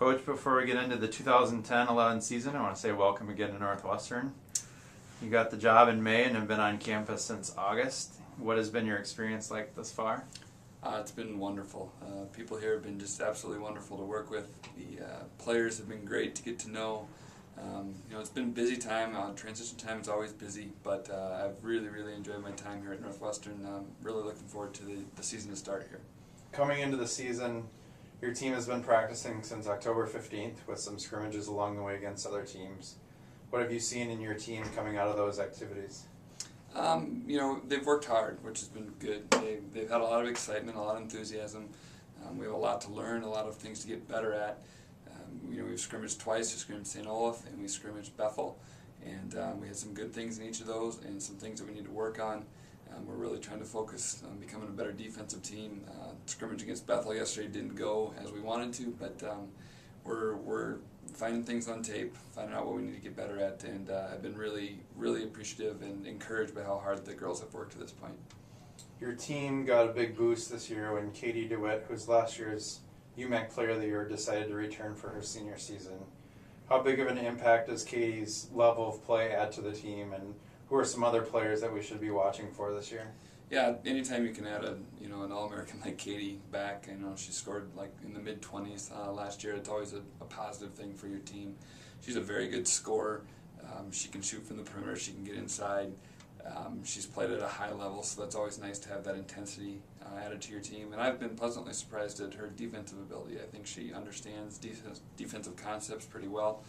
Coach, before we get into the 2010-11 season, I want to say welcome again to Northwestern. You got the job in May and have been on campus since August. What has been your experience like thus far? It's been wonderful. People here have been just absolutely wonderful to work with. The players have been great to get to know. It's been a busy time. Transition time is always busy, but I've really enjoyed my time here at Northwestern. I'm really looking forward to the season to start here. Coming into the season, your team has been practicing since October 15th with some scrimmages along the way against other teams. What have you seen in your team coming out of those activities? They've worked hard, which has been good. They've had a lot of excitement, a lot of enthusiasm. We have a lot to learn, a lot of things to get better at. We've scrimmaged twice. We scrimmaged St. Olaf and we scrimmaged Bethel. And we had some good things in each of those and some things that we need to work on. We're really trying to focus on becoming a better defensive team. Scrimmage against Bethel yesterday didn't go as we wanted to, but we're finding things on tape, finding out what we need to get better at, and I've been really appreciative and encouraged by how hard the girls have worked to this point. Your team got a big boost this year when Katie DeWitt, who's last year's UMAC Player of the Year, decided to return for her senior season. How big of an impact does Katie's level of play add to the team, and who are some other players that we should be watching for this year? Yeah, anytime you can add an All-American like Katie back, she scored like in the mid-20s last year. It's always a positive thing for your team. She's a very good scorer. She can shoot from the perimeter. She can get inside. She's played at a high level, so that's always nice to have that intensity added to your team. And I've been pleasantly surprised at her defensive ability. I think she understands defensive concepts pretty well.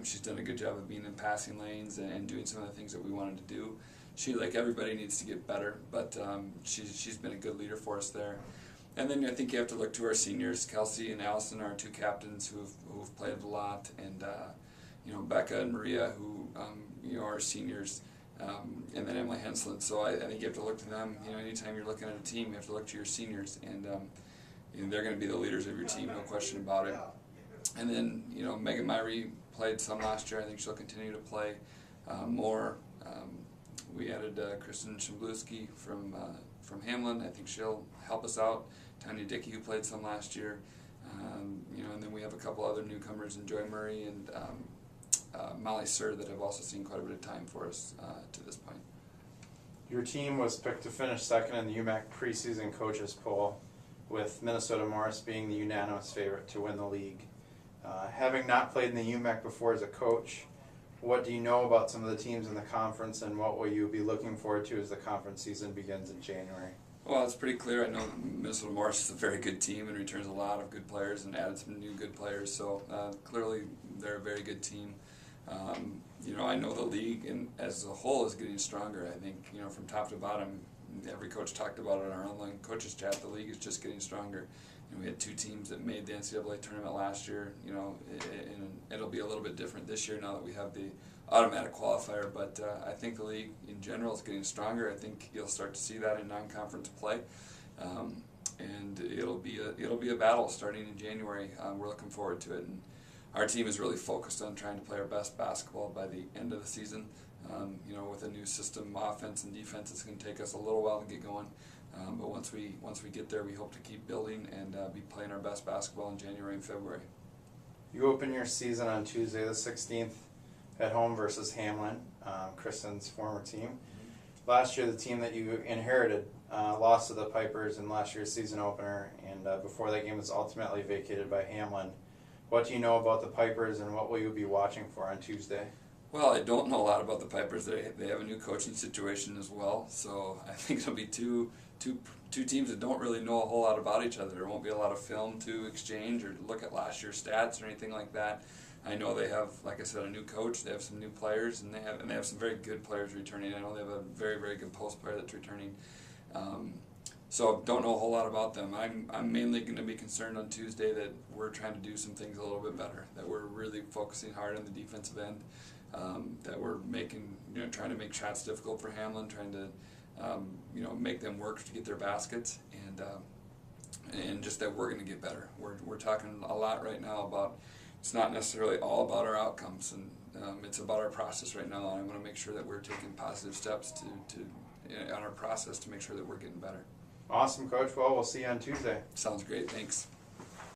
She's done a good job of being in passing lanes and doing some of the things that we wanted to do. She, like everybody, needs to get better, but she's been a good leader for us there. And then I think you have to look to our seniors. Kelsey and Allison are our two captains who've played a lot, and Becca and Maria, who are seniors, and then Emily Henslin. So I think you have to look to them. Anytime you're looking at a team, you have to look to your seniors, and they're going to be the leaders of your team, no question about it. And then Megan Myrie played some last year. I think she'll continue to play more. We added Kristen Szymblewski from Hamlin. I think she'll help us out. Tanya Dickey, who played some last year. And then we have a couple other newcomers in Joy Murray and Molly Sir that have also seen quite a bit of time for us to this point. Your team was picked to finish second in the UMAC preseason coaches poll, with Minnesota Morris being the unanimous favorite to win the league. Having not played in the UMAC before as a coach, what do you know about some of the teams in the conference, and what will you be looking forward to as the conference season begins in January? Well, it's pretty clear. I know Minnesota Morris is a very good team and returns a lot of good players and added some new good players, so clearly they're a very good team. I know the league and as a whole is getting stronger. I think, from top to bottom, every coach talked about it in our online coaches chat, the league is just getting stronger. We had two teams that made the NCAA tournament last year, and it'll be a little bit different this year now that we have the automatic qualifier, but I think the league in general is getting stronger. I think you'll start to see that in non-conference play, and it'll be a battle starting in January. We're looking forward to it, and our team is really focused on trying to play our best basketball by the end of the season. With a new system, offense and defense, it's going to take us a little while to get going. But once we get there, we hope to keep building and be playing our best basketball in January and February. You open your season on Tuesday the 16th at home versus Hamlin, Kristen's former team. Last year, the team that you inherited lost to the Pipers in last year's season opener, and before that game was ultimately vacated by Hamlin. What do you know about the Pipers, and what will you be watching for on Tuesday? Well, I don't know a lot about the Pipers. They have a new coaching situation as well, so I think it'll be two teams that don't really know a whole lot about each other. There won't be a lot of film to exchange or look at last year's stats or anything like that. I know they have, like I said, a new coach. They have some new players, and they have some very good players returning. I know they have a very good post player that's returning. So don't know a whole lot about them. I'm mainly going to be concerned on Tuesday that we're trying to do some things a little bit better. That we're really focusing hard on the defensive end. That we're trying to make shots difficult for Hamlin, trying to make them work to get their baskets, and just that we're going to get better. We're talking a lot right now about, it's not necessarily all about our outcomes, and it's about our process right now, and I want to make sure that we're taking positive steps on our process to make sure that we're getting better. Awesome, Coach. Well, we'll see you on Tuesday. Sounds great. Thanks.